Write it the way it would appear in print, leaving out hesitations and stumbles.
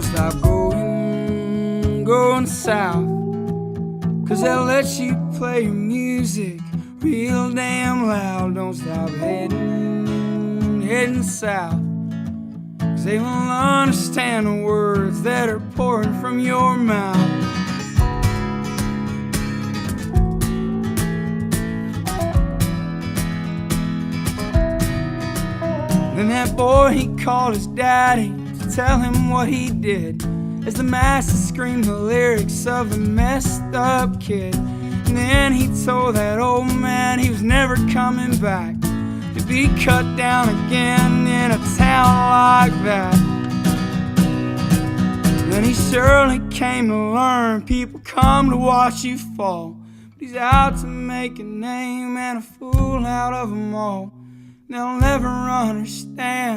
don't stop going south. 'Cause they'll let you play your music real damn loud. Don't stop heading south. 'Cause they won't understand the words that are pouring from your mouth. Then that boy, he called his daddy to tell him what he did, as the master screamed the lyrics of the messed up kid. And then he told that old man he was never coming back to be cut down again in a town like that. Then he surely came to learn people come to watch you fall, but he's out to make a name and a fool out of them all. They'll never understand